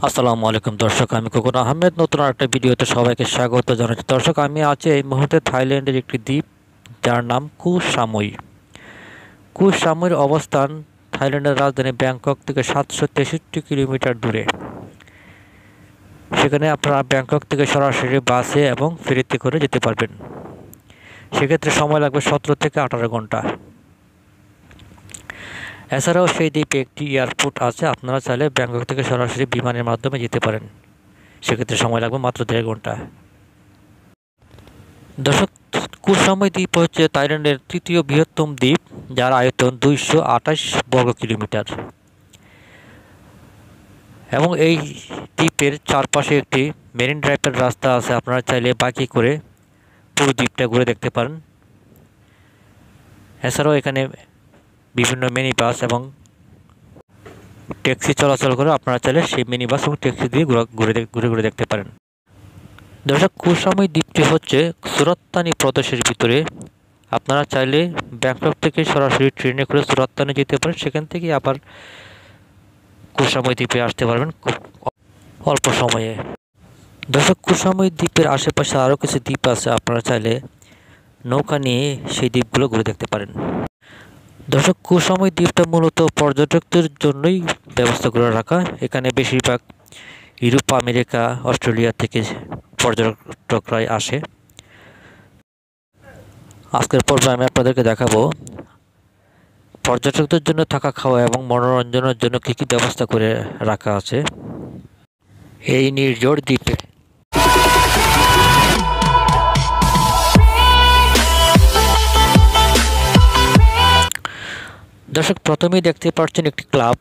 আসসালামু আলাইকুম দর্শক, আমি খোকন আহমেদ নতুন আরেকটা ভিডিওতে সবাইকে স্বাগত জানাচ্ছি। দর্শক, আমি আছি এই মুহূর্তে থাইল্যান্ডের একটি দ্বীপ যার নাম কো সামুই। কো সামুইয়ের অবস্থান থাইল্যান্ডের রাজধানী ব্যাংকক থেকে 763 কিলোমিটার দূরে। সেখানে আপনারা ব্যাংকক থেকে সরাসরি বাসে এবং ফেরিতে করে যেতে পারবেন। সেক্ষেত্রে সময় লাগবে 17 থেকে 18 ঘন্টা। এছাড়াও সেই দ্বীপে একটি এয়ারপোর্ট আছে, আপনারা চাইলে ব্যাংকক থেকে সরাসরি বিমানের মাধ্যমে যেতে পারেন। সেক্ষেত্রে সময় লাগবে মাত্র 1.5 ঘন্টা। দর্শক, কো সামুই দ্বীপ হচ্ছে থাইল্যান্ডের তৃতীয় বৃহত্তম দ্বীপ, যার আয়তন 228 বর্গ কিলোমিটার এবং এই দ্বীপের চারপাশে একটি মেরিন ড্রাইভের রাস্তা আছে। আপনারা চাইলে বাইকে করে পুরো দ্বীপটা ঘুরে দেখতে পারেন। এছাড়াও এখানে বিভিন্ন মিনি বাস এবং ট্যাক্সি চলাচল করে, আপনারা চাইলে সেই মিনি বাস এবং ট্যাক্সি দিয়ে ঘুরে ঘুরে দেখতে পারেন। দর্শক, কো সামুই দ্বীপটি হচ্ছে সুরাত্তানি প্রদেশের ভিতরে। আপনারা চাইলে ব্যাংকক থেকে সরাসরি ট্রেনে করে সুরাত্তানি যেতে পারেন, সেখান থেকে আবার কো সামুই দ্বীপে আসতে পারবেন খুব অল্প সময়ে। দর্শক, কো সামুই দ্বীপের আশেপাশে আরও কিছু দ্বীপ আছে, আপনারা চাইলে নৌকা নিয়ে সেই দ্বীপগুলো ঘুরে দেখতে পারেন। দর্শক, কো সামুই দ্বীপটা মূলত পর্যটকদের জন্যই ব্যবস্থা করে রাখা। এখানে বেশিরভাগ ইউরোপ, আমেরিকা, অস্ট্রেলিয়া থেকে পর্যটকরাই আসে। আজকের পর্বে আমি আপনাদেরকে দেখাবো পর্যটকদের জন্য থাকা, খাওয়া এবং মনোরঞ্জনের জন্য কী কী ব্যবস্থা করে রাখা আছে এই নির্ঝর দ্বীপে। দর্শক, প্রথমেই দেখতে পাচ্ছেন একটি ক্লাব।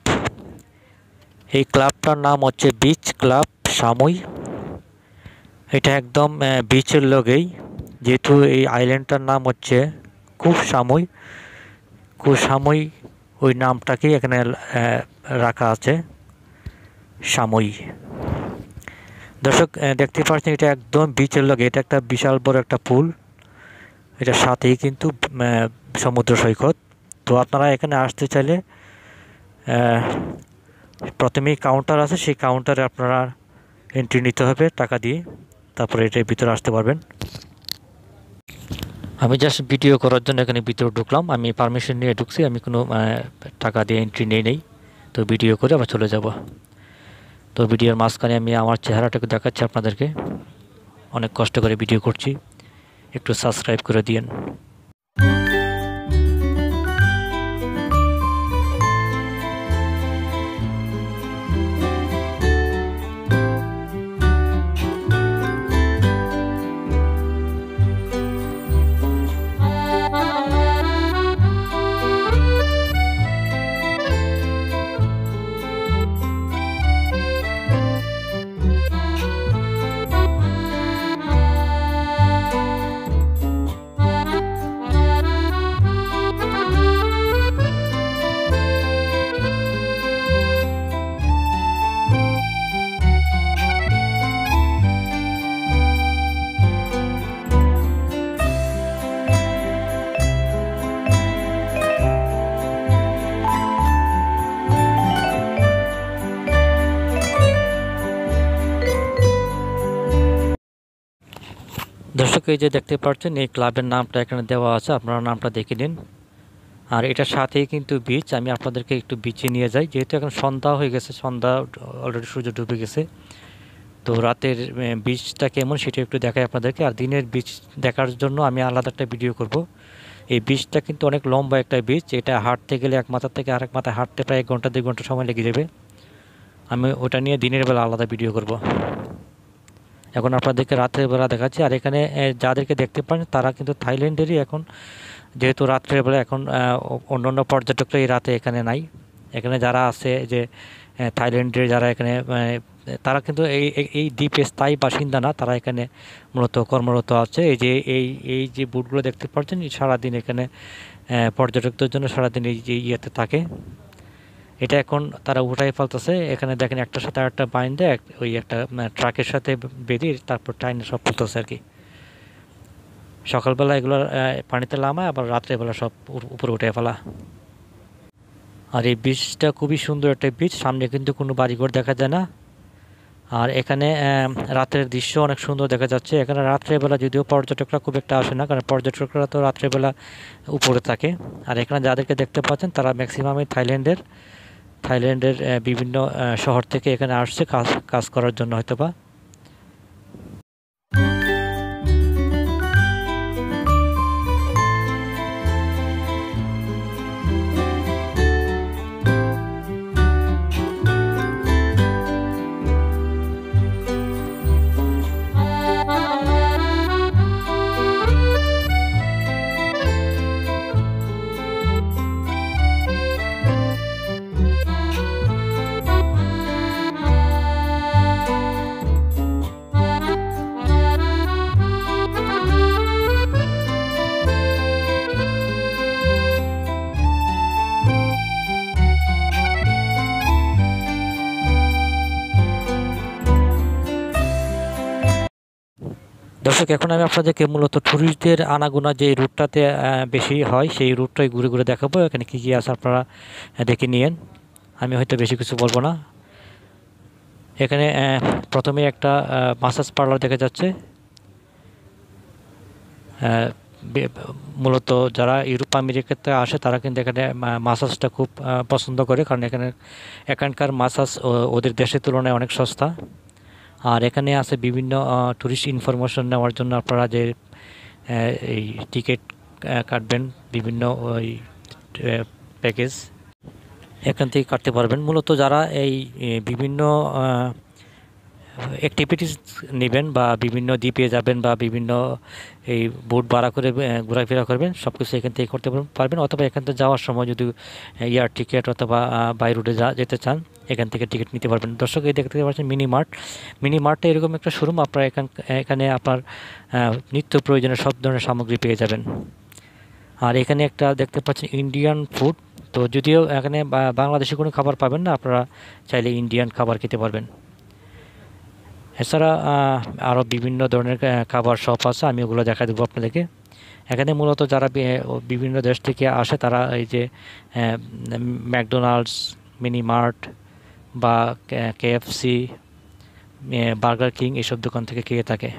এই ক্লাবটার নাম হচ্ছে বিচ ক্লাব সামুই। এটা একদম বিচের লগেই, যেহেতু এই আইল্যান্ডটার নাম হচ্ছে কো সামুই। কো সামুই ওই নামটাকেই এখানে রাখা আছে, সামুই। দর্শক, দেখতে পাচ্ছেন এটা একদম বিচের লগে। এটা একটা বিশাল বড় একটা পুল, এটার সাথেই কিন্তু সমুদ্র সৈকত। তো আপনারা এখানে আসতে চাইলে প্রথমেই কাউন্টার আছে, সেই কাউন্টারে আপনারা এন্ট্রি নিতে হবে টাকা দিয়ে, তারপরে এটার ভিতরে আসতে পারবেন। আমি জাস্ট ভিডিও করার জন্য এখানে ভিতরে ঢুকলাম, আমি পারমিশন নিয়ে ঢুকছি, আমি কোনো টাকা দিয়ে এন্ট্রি নেই। তো ভিডিও করে আবার চলে যাব। তো ভিডিওর মাঝখানে আমি আমার চেহারাটাকে দেখাচ্ছি আপনাদেরকে। অনেক কষ্ট করে ভিডিও করছি, একটু সাবস্ক্রাইব করে দিয়েন। দর্শক, এই যে দেখতে পাচ্ছেন এই ক্লাবের নামটা এখানে দেওয়া আছে, আপনারা নামটা দেখে নিন। আর এটার সাথেই কিন্তু বিচ। আমি আপনাদেরকে একটু বিচে নিয়ে যাই, যেহেতু এখন সন্ধ্যা হয়ে গেছে, সন্ধ্যা অলরেডি সূর্য ডুবে গেছে। তো রাতের বিচটা কেমন সেটা একটু দেখাই আপনাদেরকে। আর দিনের বিচ দেখার জন্য আমি আলাদা একটা ভিডিও করব। এই বিচটা কিন্তু অনেক লম্বা একটা বিচ, এটা হাঁটতে গেলে এক মাথা থেকে আরেক মাথায় হাঁটতে প্রায় 1 ঘন্টা 2 ঘন্টা সময় লেগে যাবে। আমি ওটা নিয়ে দিনের বেলা আলাদা ভিডিও করব। এখন আপনাদেরকে রাত্রের বেলা দেখাচ্ছি। আর এখানে যাদেরকে দেখতে পান তারা কিন্তু থাইল্যান্ডেরই। এখন যেহেতু রাত্রের বেলা, এখন অন্যান্য পর্যটকরা এই রাতে এখানে নাই। এখানে যারা আছে যে থাইল্যান্ডের যারা এখানে, তারা কিন্তু এই দ্বীপে স্থায়ী বাসিন্দা না, তারা এখানে মূলত কর্মরত আছে। এই যে বুটগুলো দেখতে পাচ্ছেন, সারাদিন এখানে পর্যটকদের জন্য সারাদিন এই যে ইয়েতে থাকে। এটা এখন তারা উঠাই ফেলতেছে। এখানে দেখেন একটার সাথে আরেকটা বাইন্ধে ওই একটা ট্রাকের সাথে বেঁধে তারপর টাইনে সব ফেলতেছে আর কি। সকালবেলা এগুলো পানিতে নামায়, আবার রাত্রেবেলা সব উপরে উঠে ফেলা। আর এই বিচটা খুবই সুন্দর একটা বিচ। সামনে কিন্তু কোনো বাড়িঘর দেখা যায় না, আর এখানে রাতের দৃশ্য অনেক সুন্দর দেখা যাচ্ছে। এখানে রাত্রেবেলা যদিও পর্যটকরা খুব একটা আসে না, কারণ পর্যটকরা তো রাত্রেবেলা উপরে থাকে। আর এখানে যাদেরকে দেখতে পাচ্ছেন তারা ম্যাক্সিমামই থাইল্যান্ডের বিভিন্ন শহর থেকে এখানে আসছে কাজ করার জন্য হয়তোবা। দর্শক, এখন আমি আপনাদেরকে মূলত ট্যুরিস্টদের আনাগোনা যে রুটটাতে বেশি হয় সেই রুটটাই ঘুরে ঘুরে দেখাবো। এখানে কী কী আছে আপনারা দেখে নিয়েন, আমি হয়তো বেশি কিছু বলবো না। এখানে প্রথমে একটা মাসাজ পার্লার দেখা যাচ্ছে। মূলত যারা ইউরোপ আমেরিকাতে আসে তারা কিন্তু এখানে মাসাজটা খুব পছন্দ করে, কারণ এখানকার মাসাজ ওদের দেশের তুলনায় অনেক সস্তা। আর এখানে আছে বিভিন্ন ট্যুরিস্ট ইনফরমেশন নেওয়ার জন্য আপনারা যে এই টিকিট কাটবেন, বিভিন্ন ওই প্যাকেজ এখান থেকে কাটতে পারবেন। মূলত যারা এই বিভিন্ন অ্যাক্টিভিটিস নেবেন বা বিভিন্ন দ্বীপে যাবেন বা বিভিন্ন এই বোট ভাড়া করে ঘোরাফেরা করবেন, সব কিছু এখান থেকে করতে পারবেন। অথবা এখান থেকে যাওয়ার সময় যদি এয়ার টিকিট অথবা বাই রুটে যেতে চান, এখান থেকে টিকিট নিতে পারবেন। দর্শক, এই দেখতে পাচ্ছেন মিনি মার্টে এরকম একটা শোরুম। আপনারা এখানে আপনার নিত্য প্রয়োজনীয় সব ধরনের সামগ্রী পেয়ে যাবেন। আর এখানে একটা দেখতে পাচ্ছেন ইন্ডিয়ান ফুড। তো যদিও এখানে বাংলাদেশি কোনো খাবার পাবেন না, আপনারা চাইলে ইন্ডিয়ান খাবার খেতে পারবেন। এছাড়া আরও বিভিন্ন ধরনের খাবার শপ আছে, আমি ওগুলো দেখা দেবো আপনাদেরকে। এখানে মূলত যারা বিভিন্ন দেশ থেকে আসে তারা এই যে ম্যাকডোনাল্ডস, মিনি মার্ট বা KFC, বার্গার কিং এইসব দোকান থেকে খেয়ে থাকে।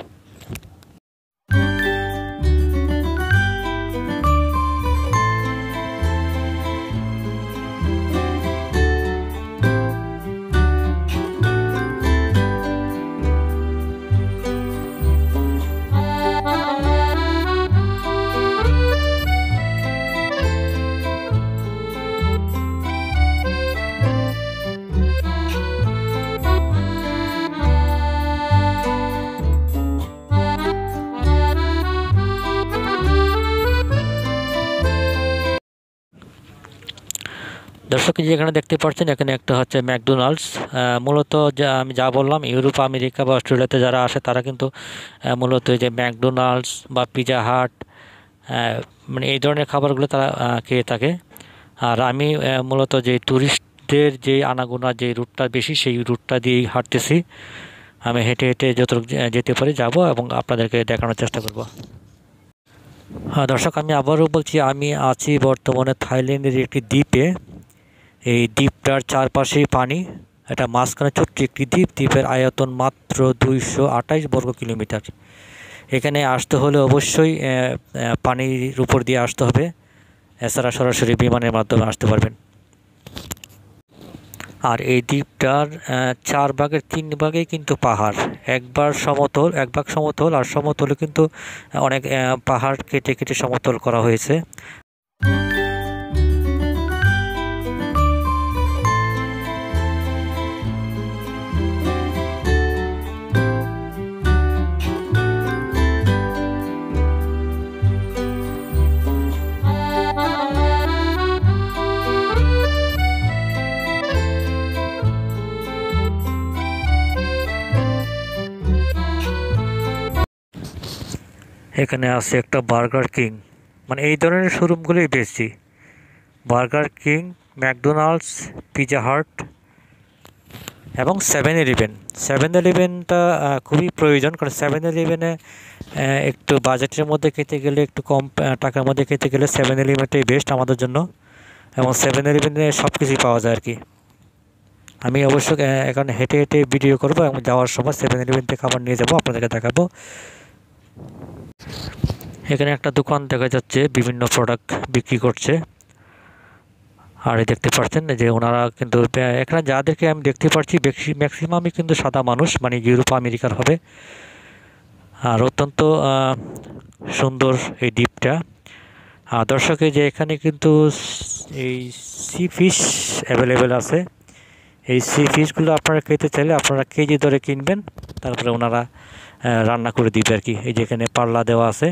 দর্শক, যেখানে দেখতে পাচ্ছেন এখানে একটা হচ্ছে ম্যাকডোনাল্ডস। মূলত আমি যা বললাম, ইউরোপ আমেরিকা বা অস্ট্রেলিয়াতে যারা আসে তারা কিন্তু মূলত এই যে ম্যাকডোনাল্ডস বা পিজা হাট মানে এই ধরনের খাবারগুলো তারা খেয়ে থাকে। আর আমি মূলত যে ট্যুরিস্টদের যে আনাগোনা যে রুটটা বেশি সেই রুটটা দিয়েই হাঁটতেছি। আমি হেঁটে হেঁটে যতটুকু যেতে পারি যাব এবং আপনাদেরকে দেখানোর চেষ্টা করব। হ্যাঁ দর্শক, আমি আবারও বলছি, আমি আছি বর্তমানে থাইল্যান্ডের একটি দ্বীপে। এই দ্বীপটার চারপাশেই পানি, এটা মাঝখানে ছোট্ট একটি দ্বীপের আয়তন মাত্র 228 বর্গ কিলোমিটার। এখানে আসতে হলে অবশ্যই পানির উপর দিয়ে আসতে হবে, এছাড়া সরাসরি বিমানের মাধ্যমে আসতে পারবেন। আর এই দ্বীপটার 4 ভাগের 3 ভাগেই কিন্তু পাহাড়, এক ভাগ সমতল, আর সমতলে কিন্তু অনেক পাহাড় কেটে কেটে সমতল করা হয়েছে। এখানে আছে একটা বার্গার কিং, মানে এই ধরনের শোরুমগুলোই বেশি। বার্গার কিং, ম্যাকডোনাল্ডস, পিজা হাট এবং 7-Elevenটা খুবই প্রয়োজন, কারণ 7-Eleven একটু বাজেটের মধ্যে খেতে গেলে, একটু কম টাকার মধ্যে খেতে গেলে 7-Elevenটাই বেস্ট আমাদের জন্য। এবং 7-Eleven সব কিছুই পাওয়া যায় আর কি। আমি অবশ্য এখন হেঁটে হেঁটে ভিডিও করব এবং যাওয়ার সময় 7-Eleven থেকে খাবার নিয়ে যাব, আপনাদেরকে দেখাবো। এখানে একটা দোকান দেখা যাচ্ছে বিভিন্ন প্রোডাক্ট বিক্রি করছে। আর দেখতে পাচ্ছেন যে ওনারা কিন্তু এখানে যাদেরকে আমি দেখতে পাচ্ছি ম্যাক্সিমামই কিন্তু সাদা মানুষ, মানে ইউরোপ আমেরিকার হবে। আর অত্যন্ত সুন্দর এই দ্বীপটা। আর দর্শকে যে এখানে কিন্তু এই সি ফিশ অ্যাভেলেবেল আছে। এই সি ফিশগুলো আপনারা খেতে চাইলে আপনারা কেজি ধরে কিনবেন, তারপরে ওনারা রান্না করে দিবে আর কি। এই যে এখানে পাল্লা দেওয়া আছে,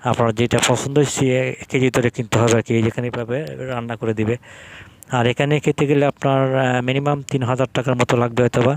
আপনার যেটা পছন্দ সে কেজি ধরে কিনতে হবে আর কি। যেখানে পাবে রান্না করে দিবে। আর এখানে খেতে গেলে আপনার মিনিমাম 3000 টাকার মতো লাগবে হয়তো বা।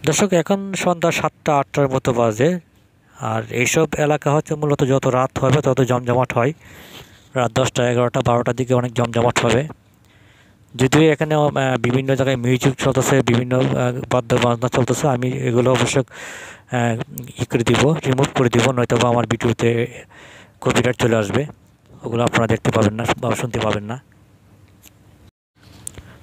দর্শক এখন সন্ধ্যা 7টা-8টার মতো বাজে। আর এইসব এলাকা হচ্ছে মূলত যত রাত হবে তত জমজমাট হয়। রাত 10টা, 11টা, 12টার দিকে অনেক জমজমাট হবে। যদিও এখানে বিভিন্ন জায়গায় মিউজিক চলতেছে, বিভিন্ন বাদ্য বাজনা চলতেছে, আমি এগুলো অবশ্য করে দিব, রিমুভ করে দিব, নয়তো বা আমার ভিডিওতে কপিরাইট চলে আসবে। ওগুলো আপনারা দেখতে পাবেন না বা শুনতে পাবেন না।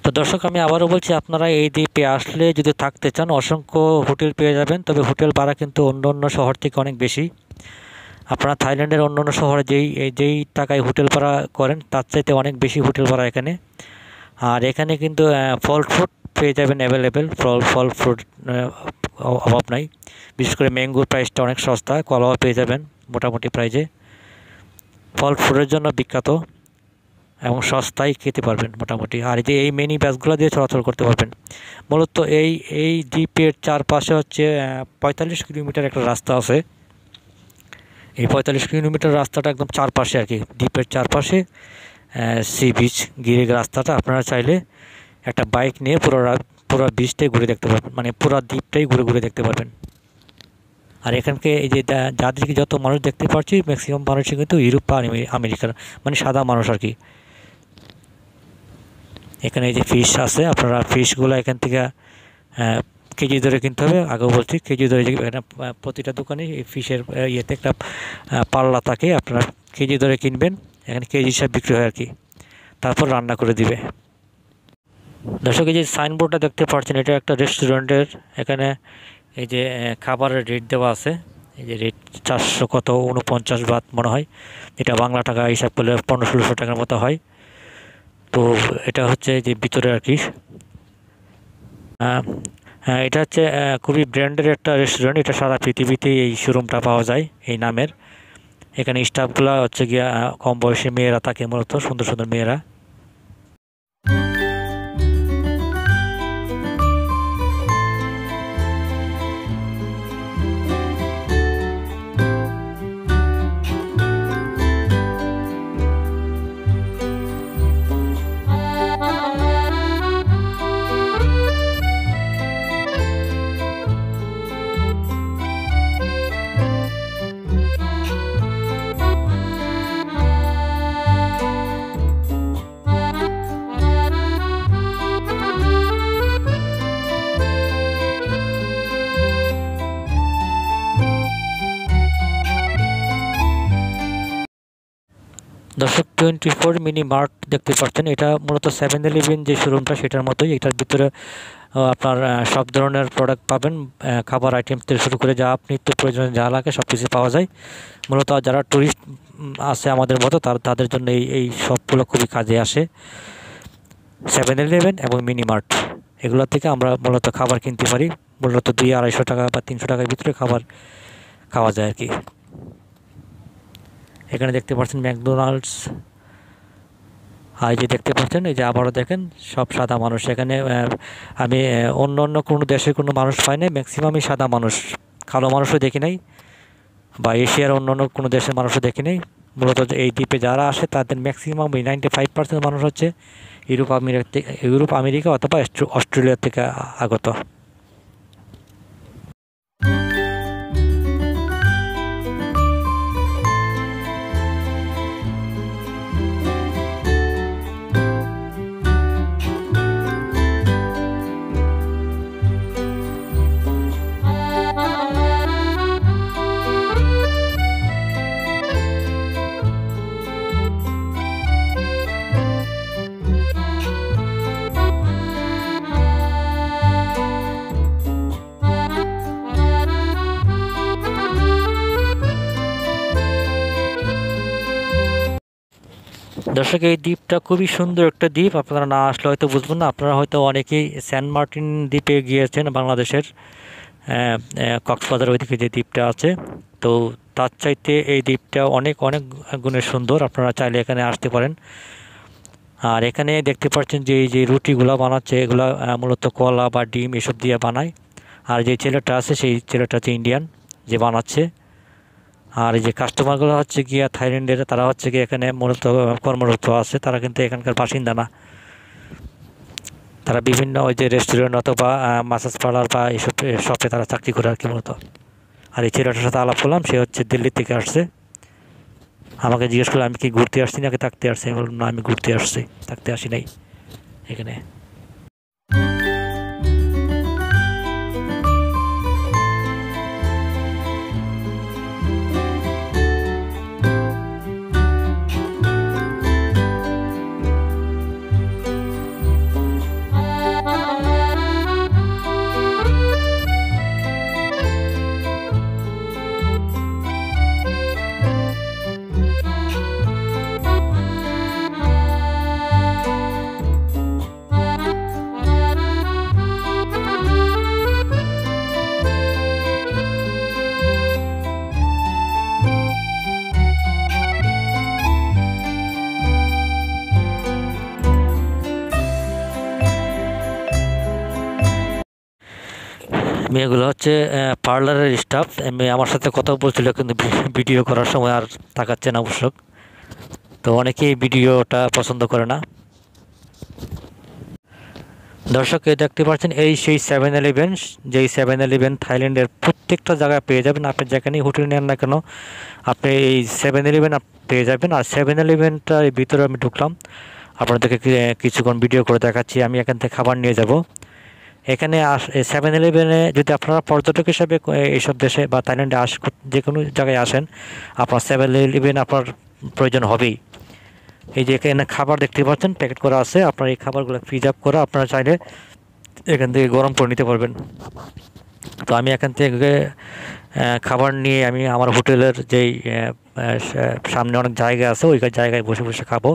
তো দর্শক আমি আবারও বলছি, আপনারা এই দ্বীপে আসলে যদি থাকতে চান অসংখ্য হোটেল পেয়ে যাবেন, তবে হোটেল ভাড়া কিন্তু অন্য অন্য শহর থেকে অনেক বেশি। আপনারা থাইল্যান্ডের অন্য অন্য শহরে যেই টাকায় হোটেল ভাড়া করেন তার চাইতে অনেক বেশি হোটেল ভাড়া এখানে। আর এখানে কিন্তু ফল ফ্রুট পেয়ে যাবেন অ্যাভেলেবেল, ফল ফ্রুট অভাব নাই। বিশেষ করে ম্যাঙ্গোর প্রাইসটা অনেক সস্তা, কলাও পেয়ে যাবেন মোটামুটি প্রাইজে। ফল ফ্রুটের জন্য বিখ্যাত এবং সস্তায় খেতে পারবেন মোটামুটি। আর এই মিনি বাসগুলো দিয়ে চলাচল করতে পারবেন। মূলত এই দ্বীপের চারপাশে হচ্ছে 45 কিলোমিটার একটা রাস্তা আছে। এই 45 কিলোমিটার রাস্তাটা একদম চারপাশে আর কি, দ্বীপের চারপাশে সি বিচ ঘিরে রাস্তাটা। আপনারা চাইলে একটা বাইক নিয়ে পুরো বিচটাই ঘুরে দেখতে পারবেন, মানে পুরো দ্বীপটাই ঘুরে ঘুরে দেখতে পারবেন। আর এখানকে এই যে যাদেরকে যত মানুষ দেখতে পাচ্ছি ম্যাক্সিমাম মানুষই কিন্তু ইউরোপ বা আমেরিকার, মানে সাদা মানুষ আর কি। এখানে এই যে ফিশ আছে, আপনারা ফিশগুলো এখান থেকে কেজি ধরে কিনতে হবে। আগেও বলছি কেজি ধরে, এখানে প্রতিটা দোকানে এই ফিশের ইয়েতে একটা পাল্লা থাকে, আপনারা কেজি ধরে কিনবেন। এখানে কেজি হিসাব বিক্রি হয় আর কি, তারপর রান্না করে দিবে। দর্শক এই যে সাইনবোর্ডটা দেখতে পাচ্ছেন, এটা একটা রেস্টুরেন্টের। এখানে এই যে খাবারের রেট দেওয়া আছে। এই যে রেট 449 বাত মনে হয়, এটা বাংলা টাকা হিসাব করলে 1500-1600 টাকার মতো হয়। তো এটা হচ্ছে যে ভিতরে আর কি, হ্যাঁ এটা হচ্ছে খুবই ব্র্যান্ডের একটা রেস্টুরেন্ট। এটা সারা পৃথিবীতেই এই শোরুমটা পাওয়া যায় এই নামের। এখানে স্টাফগুলো হচ্ছে গিয়া কম বয়সী মেয়েরা থাকে, মূলত সুন্দর সুন্দর মেয়েরা। দর্শক 24 মিনি মার্ট দেখতে পাচ্ছেন, এটা মূলত 7-Eleven যে শোরুমটা সেটার মতোই। এটার ভিতরে আপনার সব ধরনের প্রোডাক্ট পাবেন, খাবার আইটেম থেকে শুরু করে যা নিত্য প্রয়োজনীয় যা লাগে সব কিছু পাওয়া যায়। মূলত যারা ট্যুরিস্ট আছে আমাদের মতো তাদের জন্য এই সবগুলো খুবই কাজে আসে। 7-Eleven এবং মিনি মার্ট, এগুলো থেকে আমরা মূলত খাবার কিনতে পারি। মূলত 200-250 টাকা বা 300 টাকার ভিতরে খাবার খাওয়া যায় আর কি। এখানে দেখতে পাচ্ছেন ম্যাকডোনাল্ডস। আর যে দেখতে পাচ্ছেন এই যে আবারও দেখেন সব সাদা মানুষ। এখানে আমি অন্য কোনো দেশের কোনো মানুষ পাই না, ম্যাক্সিমামই সাদা মানুষ কালো মানুষও দেখি নাই, বা এশিয়ার অন্যান্য কোনো দেশের মানুষও দেখি নাই। মূলত এই দ্বীপে যারা আসে তাদের ম্যাক্সিমাম 95% মানুষ হচ্ছে ইউরোপ আমেরিকা অথবা অস্ট্রেলিয়া থেকে আগত। দর্শক, এই দ্বীপটা খুবই সুন্দর একটা দ্বীপ, আপনারা না আসলে হয়তো বুঝবেন না। আপনারা হয়তো অনেকেই সেন্ট মার্টিন দ্বীপে গিয়েছেন, বাংলাদেশের কক্সবাজার ওইদিকে যে দ্বীপটা আছে, তো তার চাইতে এই দ্বীপটা অনেক অনেক গুণে সুন্দর। আপনারা চাইলে এখানে আসতে পারেন। আর এখানে দেখতে পাচ্ছেন যে এই যে রুটিগুলো বানাচ্ছে, এগুলো মূলত কলা বা ডিম এসব দিয়ে বানায়। আর যে ছেলেটা আছে সেই ছেলেটা হচ্ছে ইন্ডিয়ান যে বানাচ্ছে। আর এই যে কাস্টমারগুলো হচ্ছে গিয়া থাইল্যান্ডের, তারা হচ্ছে গিয়ে এখানে মূলত কর্মরত আছে, তারা কিন্তু এখানকার বাসিন্দা না। তারা বিভিন্ন ওই যে রেস্টুরেন্ট অথবা মাসাজ পার্লার বা এইসব শপে তারা চাকরি করে আর কি মূলত। আর এই ছেলেটার সাথে আলাপ করলাম, সে হচ্ছে দিল্লি থেকে আসছে। আমাকে জিজ্ঞেস করলো আমি কি ঘুরতে আসছি নাকি থাকতে আসছি। আমি বললাম না, আমি ঘুরতে আসছি, থাকতে আসি নাই এখানে। মেয়েগুলো হচ্ছে পার্লারের স্টাফ। মেয়ে আমার সাথে কথা বলছিল, কিন্তু ভিডিও করার সময় আর তাকাচ্ছে না অবশ্য। তো অনেকেই ভিডিওটা পছন্দ করে না। দর্শক, দেখতে পাচ্ছেন এই সেই 7-Eleven, যেই 7-Eleven থাইল্যান্ডের প্রত্যেকটা জায়গায় পেয়ে যাবেন। আপনি যেখানেই হোটেল নেন না কেন, আপনি এই 7-Eleven পেয়ে যাবেন। আর 7-Elevenটার ভিতরে আমি ঢুকলাম, আপনাদেরকে কিছুক্ষণ ভিডিও করে দেখাচ্ছি। আমি এখান থেকে খাবার নিয়ে যাব। এখানে 7-Eleven যদি আপনারা পর্যটক হিসাবে এইসব দেশে বা থাইল্যান্ডে যে কোনো জায়গায় আসেন, আপনার 7-Eleven আপনার প্রয়োজন হবেই। এই যে এখানে খাবার দেখতে পাচ্ছেন প্যাকেট করা আছে, আপনার এই খাবারগুলো ফ্রিজ আপ করা, আপনারা চাইলে এখান থেকে গরম করে নিতে পারবেন। তো আমি এখান থেকে খাবার নিয়ে আমি আমার হোটেলের যেই সামনে অনেক জায়গা আছে, ওই জায়গায় বসে বসে খাবো।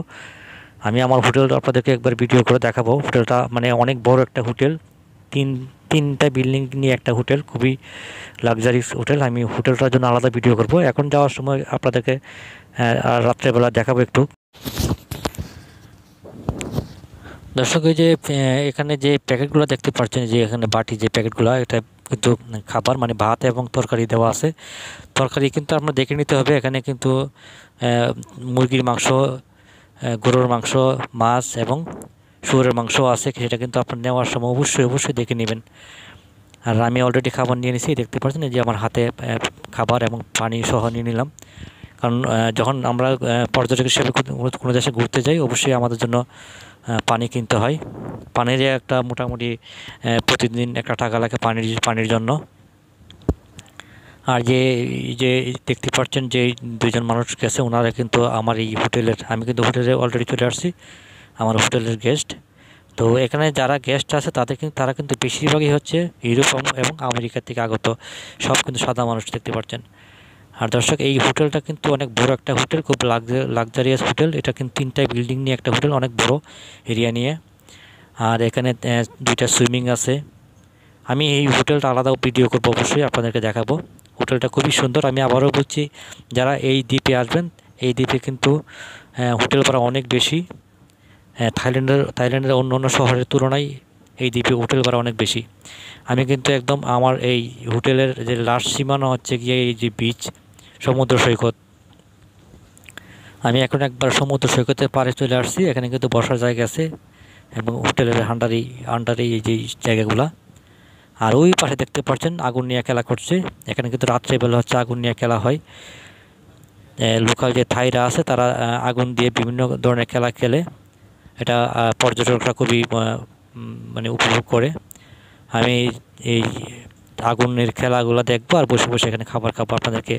আমি আমার হোটেলটা আপনাদেরকে একবার ভিডিও করে দেখাবো। হোটেলটা মানে অনেক বড় একটা হোটেল, তিনটা বিল্ডিং নিয়ে একটা হোটেল, খুবই লাক্সারিয়াস হোটেল। আমি হোটেলটার জন্য আলাদা ভিডিও করব। এখন যাওয়ার সময় আপনাদেরকে রাত্রেবেলা দেখাবো একটু। দর্শক, এই যে এখানে যে প্যাকেটগুলো দেখতে পাচ্ছেন, যে এখানে বাটি যে প্যাকেটগুলো, এটা কিন্তু খাবার মানে ভাত এবং তরকারি দেওয়া আছে। তরকারি কিন্তু আপনার দেখে নিতে হবে। এখানে কিন্তু মুরগির মাংস, গরুর মাংস, মাছ এবং শুয়োরের মাংস আছে। সেটা কিন্তু আপনার নেওয়ার সময় অবশ্যই দেখে নেবেন। আর আমি অলরেডি খাবার নিয়ে নিয়েছি, দেখতে পাচ্ছেন যে আমার হাতে খাবার এবং পানি সহ নিয়ে নিলাম। কারণ যখন আমরা পর্যটক হিসেবে কোনো দেশে ঘুরতে যাই, অবশ্যই আমাদের জন্য পানি কিনতে হয়। পানির একটা মোটামুটি প্রতিদিন একটা টাকা লাগে পানির জন্য। আর যে দেখতে পাচ্ছেন যে দুইজন মানুষ গেছে, ওনারা কিন্তু আমার এই হোটেলের, আমি কিন্তু হোটেলে অলরেডি চলে আসছি, আমার হোটেলের গেস্ট। তো এখানে যারা গেস্ট আছে তারা কিন্তু বেশিরভাগই হচ্ছে ইউরোপ এবং আমেরিকা থেকে আগত, সব কিন্তু সাদা মানুষ দেখতে পাচ্ছেন। আর দর্শক, এই হোটেলটা কিন্তু অনেক বড় একটা হোটেল, খুব লাক্সারিয়াস হোটেল। এটা কিন্তু 3টা বিল্ডিং নিয়ে একটা হোটেল, অনেক বড় এরিয়া নিয়ে। আর এখানে 2টা সুইমিং আছে। আমি এই হোটেলটা আলাদা ভিডিও করবো, অবশ্যই আপনাদেরকে দেখাবো। হোটেলটা খুবই সুন্দর। আমি আবারও বলছি, যারা এই দ্বীপে আসবেন, এই দ্বীপে কিন্তু হোটেল ভাড়া অনেক বেশি। থাইল্যান্ডের অন্য শহরের তুলনায় এই দ্বীপে হোটেল ভাড়া অনেক বেশি। আমি কিন্তু একদম আমার এই হোটেলের যে লাস্ট সীমানা হচ্ছে গিয়ে এই যে বিচ, সমুদ্র সৈকত। আমি এখন একবার সমুদ্র সৈকতের পাড়ে চলে আসছি। এখানে কিন্তু বসার জায়গা আছে এবং হোটেলের আন্ডারে এই যে জায়গাগুলা। আর ওই পাশে দেখতে পাচ্ছেন আগুন নিয়ে খেলা করছে। এখানে কিন্তু রাত্রেবেলা হচ্ছে আগুন নিয়ে খেলা হয়। লোকাল যে থাইরা আছে তারা আগুন দিয়ে বিভিন্ন ধরনের খেলা খেলে। এটা পর্যটকরা খুবই মানে উপভোগ করে। আমি এই আগুনের খেলাগুলো দেখবো আর বসে বসে এখানে খাবার খাবো। আপনাদেরকে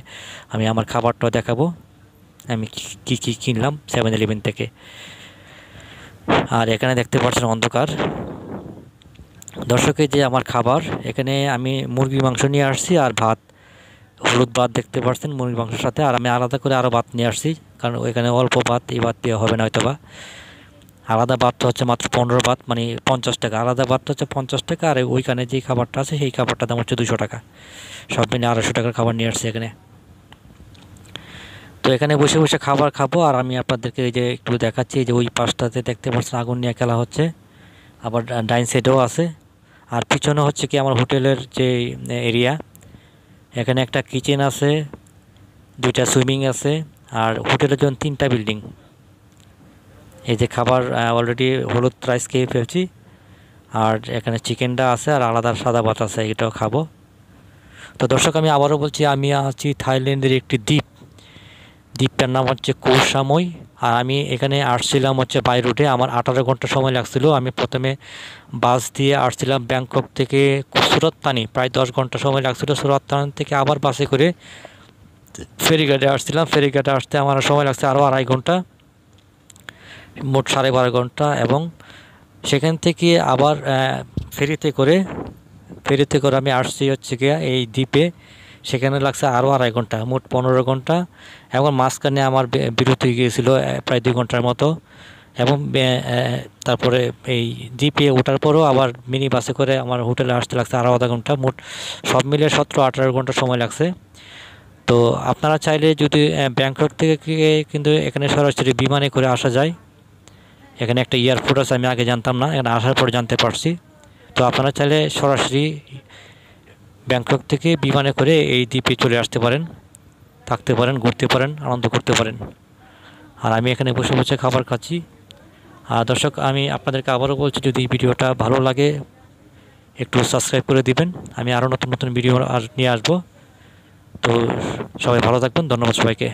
আমি আমার খাবারটাও দেখাবো আমি কি কি কিনলাম 7-Eleven থেকে। আর এখানে দেখতে পাচ্ছেন অন্ধকার। দর্শকের যে আমার খাবার, এখানে আমি মুরগির মাংস নিয়ে আসছি আর ভাত, হলুদ ভাত দেখতে পাচ্ছেন মুরগির মাংসের সাথে। আর আমি আলাদা করে আরও ভাত নিয়ে আসছি, কারণ ওইখানে অল্প ভাত, এই ভাত দিয়ে হবে না হয়তো বা। আলাদা ভাতটা হচ্ছে মাত্র 15 ভাত, মানে 50 টাকা। আলাদা ভাতটা হচ্ছে 50 টাকা, আর ওইখানে যেই খাবারটা আছে সেই খাবারটার দাম হচ্ছে 200 টাকা। সব মিলে 250 টাকার খাবার নিয়ে আসছি এখানে। তো এখানে বসে বসে খাবার খাবো। আর আমি আপনাদেরকে এই যে একটু দেখাচ্ছি যে ওই পাশটাতে দেখতে পাচ্ছেন আগুন নিয়ে খেলা হচ্ছে, আবার ডাইন সাইডেও আছে। আর পিছনে হচ্ছে কি আমার হোটেলের যে এরিয়া, এখানে একটা কিচেন আছে, 2টা সুইমিং আছে, আর হোটেলের জন্য 3টা বিল্ডিং। এই যে খাবার অলরেডি হলুদ রাইস খেয়ে ফেলছি, আর এখানে চিকেনটা আছে আর আলাদা সাদা ভাত আছে, এটাও খাবো। তো দর্শক আমি আবারও বলছি, আমি আছি থাইল্যান্ডের একটি দ্বীপটার নাম হচ্ছে কোহ সামুই। আর আমি এখানে আসছিলাম হচ্ছে বাই রুটে। আমার 18 ঘন্টা সময় লাগছিল। আমি প্রথমে বাস দিয়ে আসছিলাম ব্যাংকক থেকে সুরত তানি, প্রায় 10 ঘন্টা সময় লাগছিল। সুরত তানি থেকে আবার বাসে করে ফেরিঘাটে আসছিলাম। ফেরিঘাটে আসতে আমার সময় লাগছে আরও 2.5 ঘন্টা, মোট 12.5 ঘন্টা। এবং সেখান থেকে আবার ফেরিতে করে আমি আসছি হচ্ছে গিয়া এই দ্বীপে, সেখানে লাগছে আরও 2.5 ঘন্টা, মোট 15 ঘন্টা। এবং মাঝখানে আমার বিরতি গিয়েছিল প্রায় 2 ঘন্টার মতো। এবং তারপরে এই দ্বীপে ওঠার পরও আবার মিনি বাসে করে আমার হোটেলে আসতে লাগছে আরও আধা ঘন্টা। মোট সব মিলিয়ে 17-18 ঘন্টা সময় লাগছে। তো আপনারা চাইলে যদি ব্যাংকক থেকে কিন্তু এখানে সরাসরি বিমানে করে আসা যায়। এখানে একটা এয়ারপোর্ট আছে, আমি আগে জানতাম না, এখানে আসার পর জানতে পারছি। তো আপনারা চাইলে সরাসরি ব্যাংকক থেকে বিমানে করে এই দ্বীপে চলে আসতে পারেন, থাকতে পারেন, ঘুরতে পারেন, আনন্দ করতে পারেন। আর আমি এখানে বসে বসে খাবার খাচ্ছি। আর দর্শক আমি আপনাদেরকে আবারও বলছি, যদি ভিডিওটা ভালো লাগে একটু সাবস্ক্রাইব করে দিবেন। আমি আরও নতুন নতুন ভিডিও আর নিয়ে আসবো। তো সবাই ভালো থাকবেন, ধন্যবাদ সবাইকে।